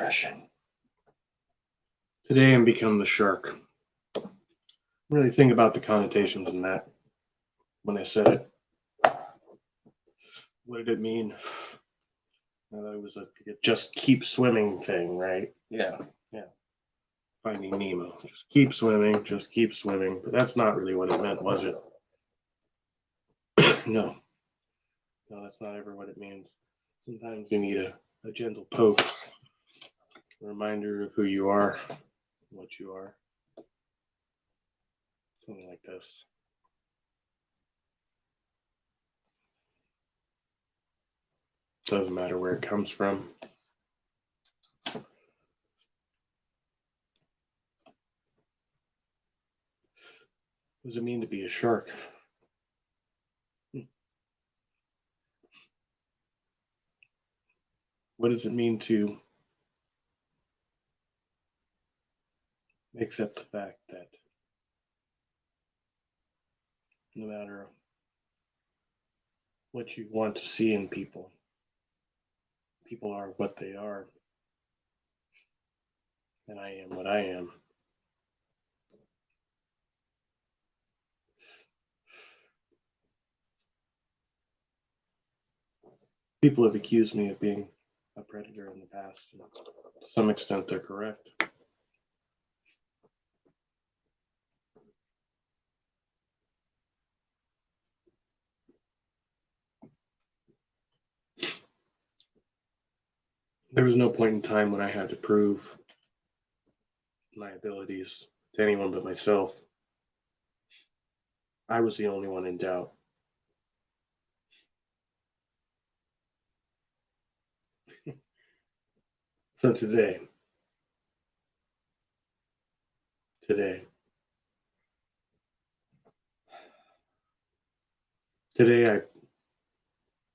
gosh. Today I'm become the shark. Really think about the connotations in that when I said it. What did it mean? It was a just keep swimming thing, right? Yeah. Finding Nemo. Just keep swimming, just keep swimming. But that's not really what it meant, was it? No. No, that's not ever what it means. Sometimes you need a gentle poke, a reminder of who you are, what you are. Something like this. Doesn't matter where it comes from. What does it mean to be a shark? What does it mean to accept the fact that no matter what you want to see in people, people are what they are, and I am what I am. People have accused me of being a predator in the past, and to some extent they're correct. There was no point in time when I had to prove my abilities to anyone but myself. I was the only one in doubt. So today,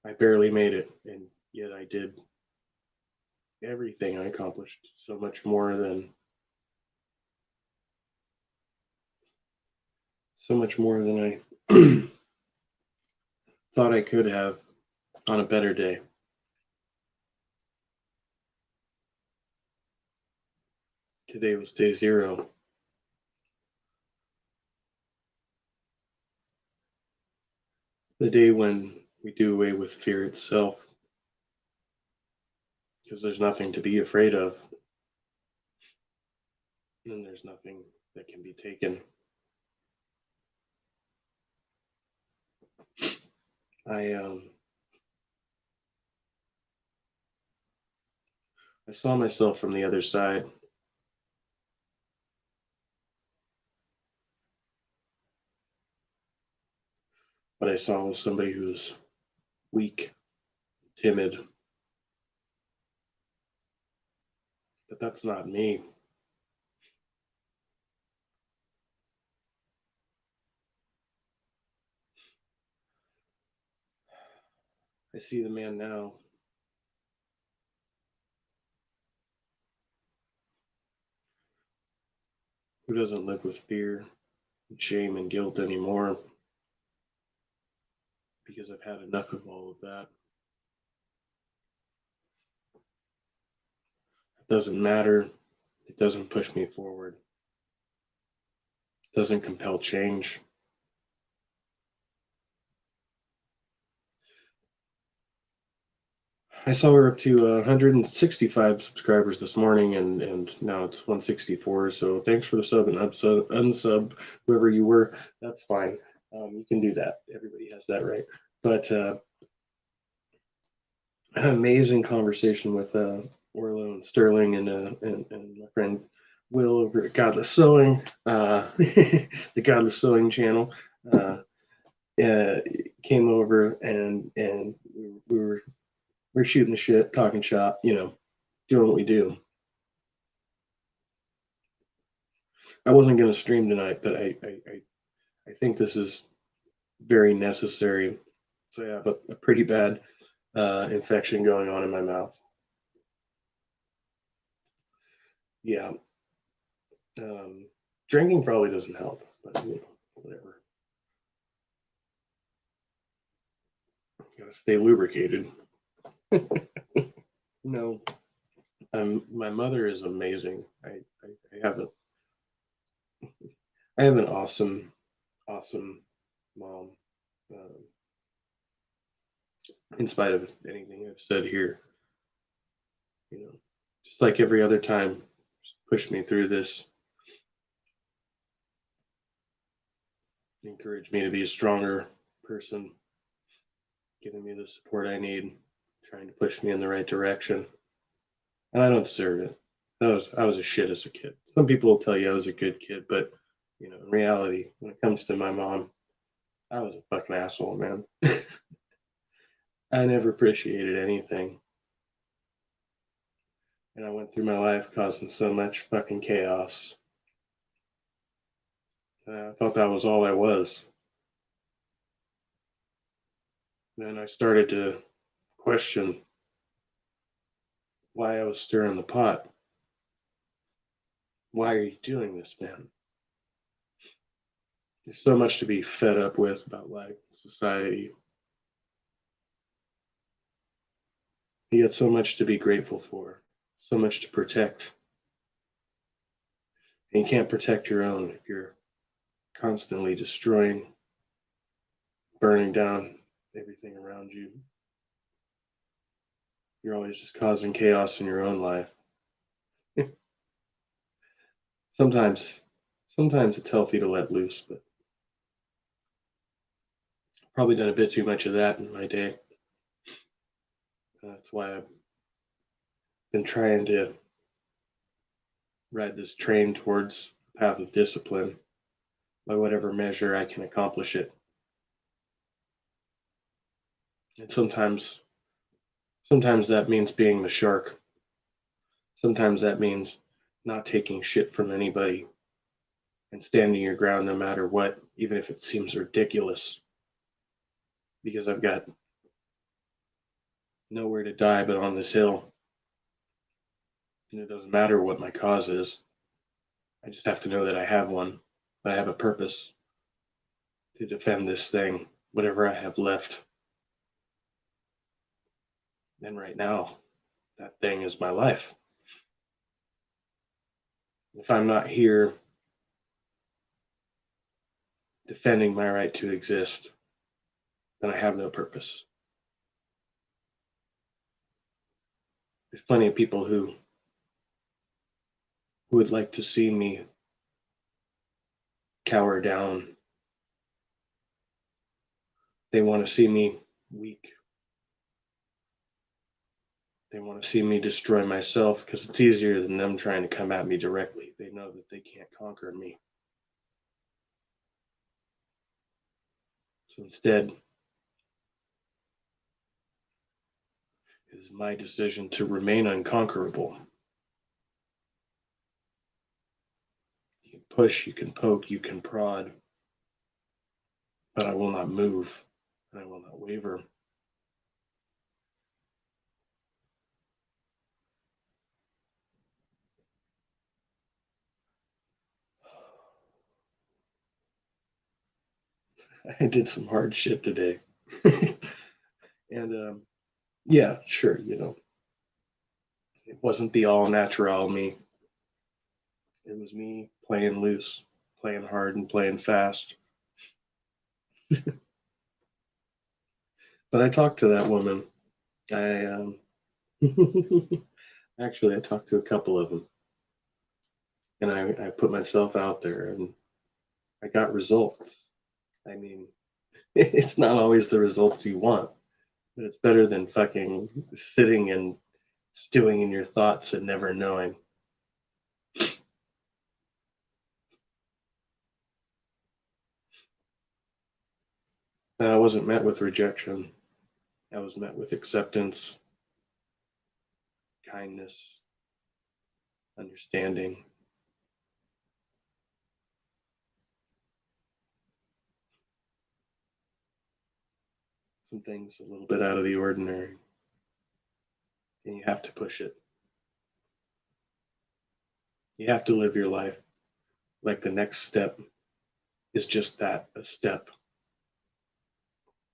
I barely made it, and yet I did everything. I accomplished so much more than I thought I could have on a better day. Today was day 0. The day when we do away with fear itself. Because there's nothing to be afraid of. And there's nothing that can be taken. I saw myself from the other side. What I saw was somebody who was weak, timid. But that's not me. I see the man now. Who doesn't live with fear, and shame, and guilt anymore? Because I've had enough of all of that. It doesn't matter. It doesn't push me forward. It doesn't compel change. I saw we're up to 165 subscribers this morning, and now it's 164. So thanks for the sub and unsub, whoever you were. That's fine. You can do that. Everybody has that right. But an amazing conversation with Orlo and Sterling and my friend Will over at Godless Sewing, the Godless Sewing channel. Came over and we're shooting the shit, talking shop, doing what we do. I wasn't going to stream tonight, but I think this is very necessary. So I have a pretty bad infection going on in my mouth. Yeah. Drinking probably doesn't help, but whatever. Gotta stay lubricated. No, My mother is amazing. I have a I have an awesome mom. Um, in spite of anything I've said here, you know, just like every other time, just pushed me through this, encouraged me to be a stronger person, giving me the support I need, trying to push me in the right direction. And I don't deserve it. I was a shit as a kid. Some people will tell you I was a good kid, but in reality, when it comes to my mom, I was a fucking asshole, man. I never appreciated anything. And I went through my life causing so much fucking chaos. I thought that was all I was. Then I started to question why I was stirring the pot. Why are you doing this, man? There's so much to be fed up with about life, society. You got so much to be grateful for, so much to protect. And you can't protect your own if you're constantly destroying, burning down everything around you. You're always just causing chaos in your own life. sometimes, sometimes it's healthy to let loose, but probably done a bit too much of that in my day. That's why I've been trying to ride this train towards a path of discipline by whatever measure I can accomplish it. And sometimes that means being the shark. Sometimes that means not taking shit from anybody and standing your ground no matter what, even if it seems ridiculous. Because I've got nowhere to die but on this hill. And it doesn't matter what my cause is. I just have to know that I have one, that I have a purpose to defend this thing, whatever I have left. And right now, that thing is my life. If I'm not here defending my right to exist, then I have no purpose. There's plenty of people who would like to see me cower down. They want to see me weak. They want to see me destroy myself because it's easier than them trying to come at me directly. They know that they can't conquer me. So instead, it is my decision to remain unconquerable. You can push, you can poke, you can prod, but I will not move and I will not waver. I did some hard shit today. And yeah, sure, it wasn't the all natural me. It was me playing loose, playing hard, and playing fast. But I talked to that woman. I actually I talked to a couple of them, and I put myself out there, and I got results. I mean, it's not always the results you want, but it's better than fucking sitting and stewing in your thoughts and never knowing. And I wasn't met with rejection. I was met with acceptance, kindness, understanding. Some things a little bit out of the ordinary, and you have to push it. You have to live your life like the next step is just that, a step.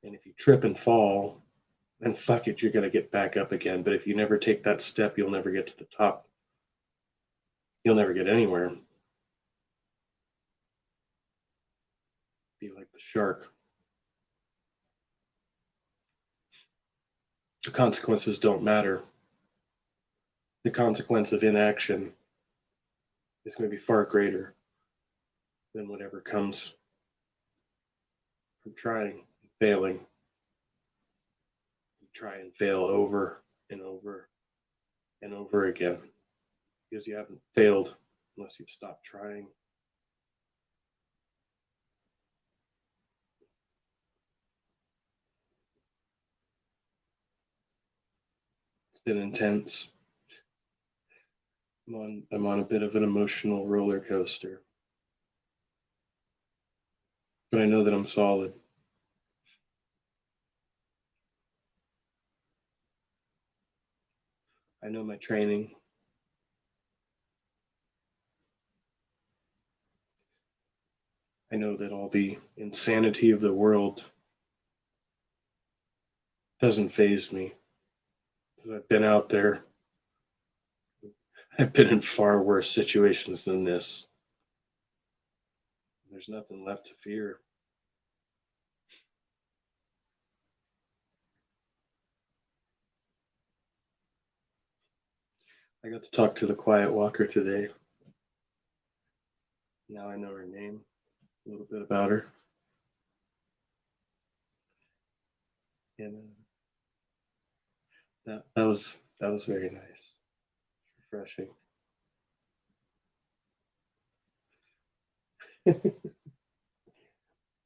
And if you trip and fall, then fuck it, you're going to get back up again. But if you never take that step, you'll never get to the top. You'll never get anywhere. Be like the shark. The consequences don't matter. The consequence of inaction is going to be far greater than whatever comes from trying and failing. You try and fail over and over and over again because you haven't failed unless you've stopped trying. It's been intense. I'm on a bit of an emotional roller coaster, but I know that I'm solid. I know my training. I know that all the insanity of the world doesn't faze me because I've been out there. I've been in far worse situations than this. There's nothing left to fear. I got to talk to the Quiet Walker today. Now I know her name, a little bit about her. And that was very nice, refreshing.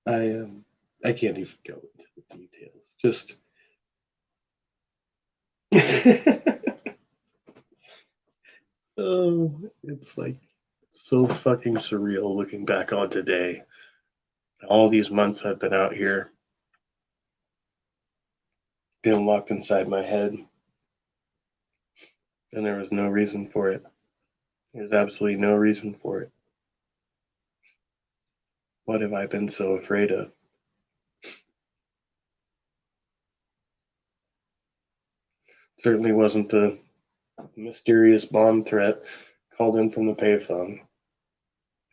I can't even go into the details. Just it's like so fucking surreal looking back on today. All these months I've been out here, being locked inside my head, and there was no reason for it. There's absolutely no reason for it. What have I been so afraid of? Certainly wasn't the mysterious bomb threat called in from the payphone.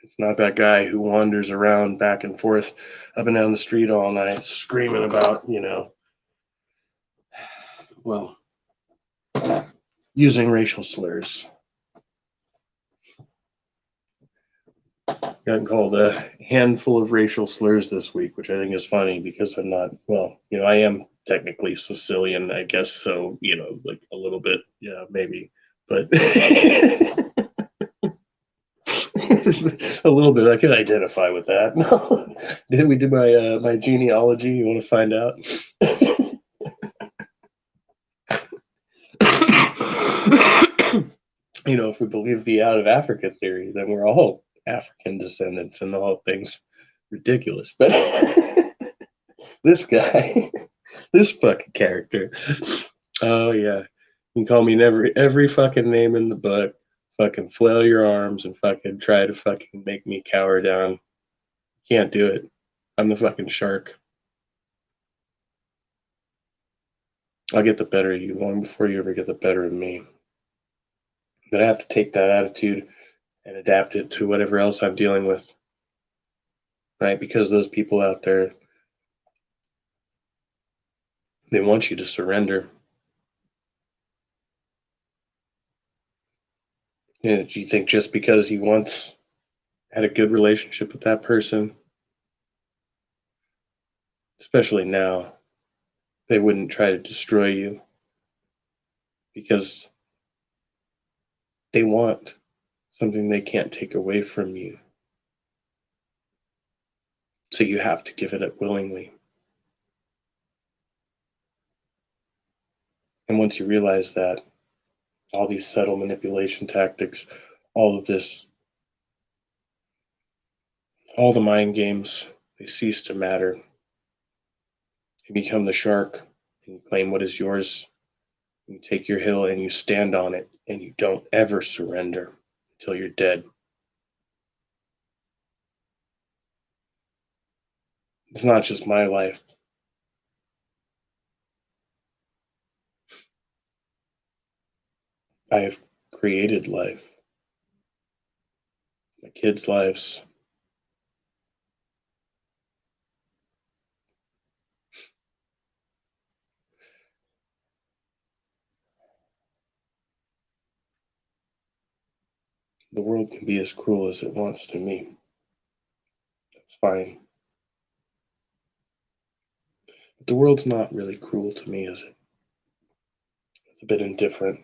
It's not that guy who wanders around back and forth up and down the street all night screaming about, well, using racial slurs. Gotten called a handful of racial slurs this week, which I think is funny because I'm not, well, I am technically Sicilian, I guess. So, like a little bit, yeah, maybe, but a little bit. I can identify with that. Did we do my genealogy? You want to find out? If we believe the out of Africa theory, then we're all African descendants and all things ridiculous. But this guy, this fucking character. Oh yeah. You can call me every fucking name in the book. Fucking flail your arms and fucking try to fucking make me cower down. Can't do it. I'm the fucking shark. I'll get the better of you long before you ever get the better of me. But I have to take that attitude and adapt it to whatever else I'm dealing with. Right? Because those people out there, they want you to surrender. Do you think just because he once had a good relationship with that person, especially now, they wouldn't try to destroy you because they want something they can't take away from you. So you have to give it up willingly. And once you realize that, all these subtle manipulation tactics, all of this, all the mind games, they cease to matter. You become the shark and you claim what is yours. You take your hill and you stand on it and you don't ever surrender until you're dead. It's not just my life. I have created life, my kids' lives. The world can be as cruel as it wants to me. That's fine. But the world's not really cruel to me, is it? It's a bit indifferent.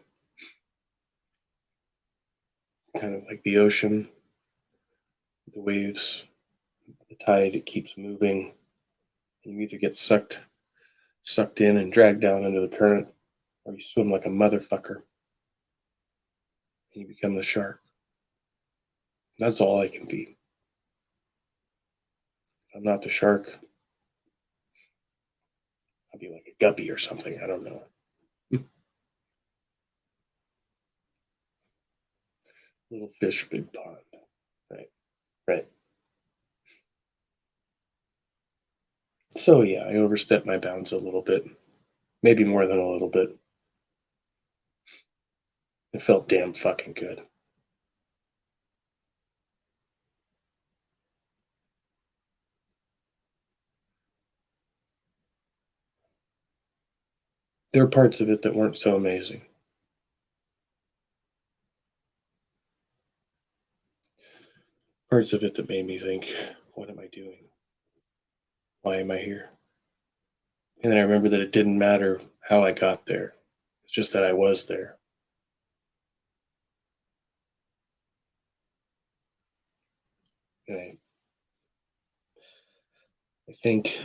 Kind of like the ocean, the waves, the tide, it keeps moving. And you either get sucked in and dragged down into the current, or you swim like a motherfucker and you become the shark. That's all I can be. If I'm not the shark, I'll be like a guppy or something. I don't know. Little fish, big pond. Right, right. So yeah, I overstepped my bounds a little bit. Maybe more than a little bit. It felt damn fucking good. There are parts of it that weren't so amazing. Parts of it that made me think, what am I doing? Why am I here? And then I remember that it didn't matter how I got there. It's just that I was there. And I think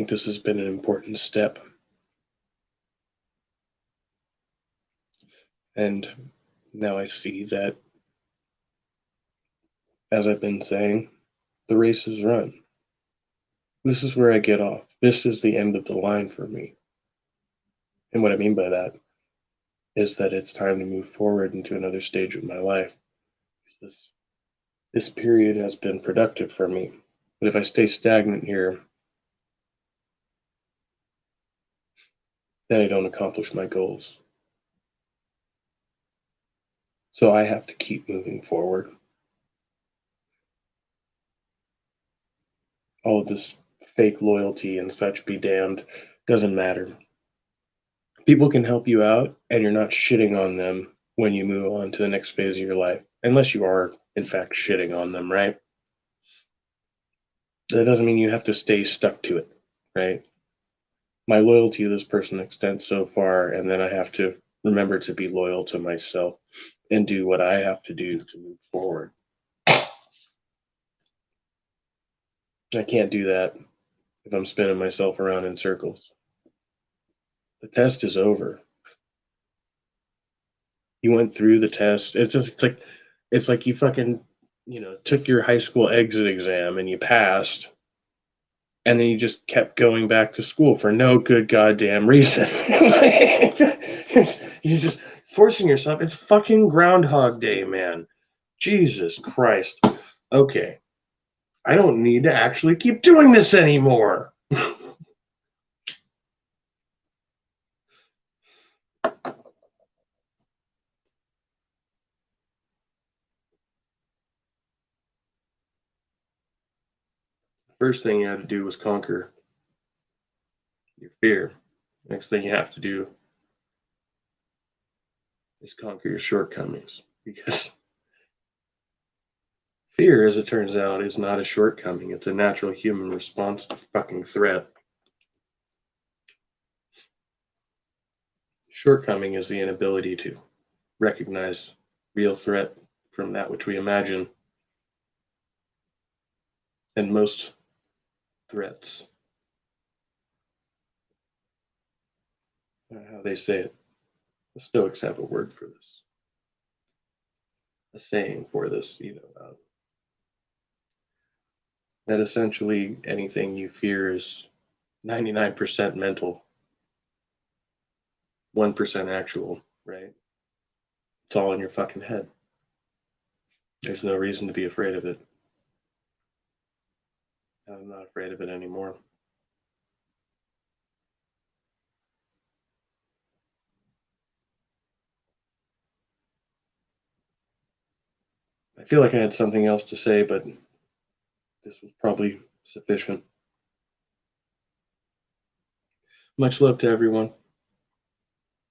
this has been an important step. And now I see that, as I've been saying, the race is run. This is where I get off. This is the end of the line for me. And what I mean by that is that it's time to move forward into another stage of my life. This period has been productive for me. But if I stay stagnant here, then I don't accomplish my goals. So I have to keep moving forward. All of this fake loyalty and such be damned doesn't matter. People can help you out, and you're not shitting on them when you move on to the next phase of your life, unless you are, in fact, shitting on them, right? That doesn't mean you have to stay stuck to it, right? My loyalty to this person extends so far, and then I have to remember to be loyal to myself and do what I have to do to move forward. I can't do that if I'm spinning myself around in circles. The test is over. You went through the test. It's like you fucking took your high school exit exam and you passed, and then you just kept going back to school for no good goddamn reason. You're just forcing yourself. It's fucking Groundhog Day, man. Jesus Christ. Okay. I don't need to actually keep doing this anymore. First thing you had to do was conquer your fear. Next thing you have to do is conquer your shortcomings. Because fear, as it turns out, is not a shortcoming. It's a natural human response to fucking threat. Shortcoming is the inability to recognize real threat from that which we imagine. And most threats, how they say it, the Stoics have a word for this, a saying for this, that essentially anything you fear is 99% mental, 1% actual, right? It's all in your fucking head. There's no reason to be afraid of it. I'm not afraid of it anymore. feel like I had something else to say, but this was probably sufficient. Much love to everyone.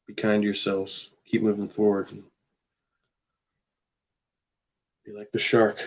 Be kind to yourselves. Keep moving forward. And be like the shark.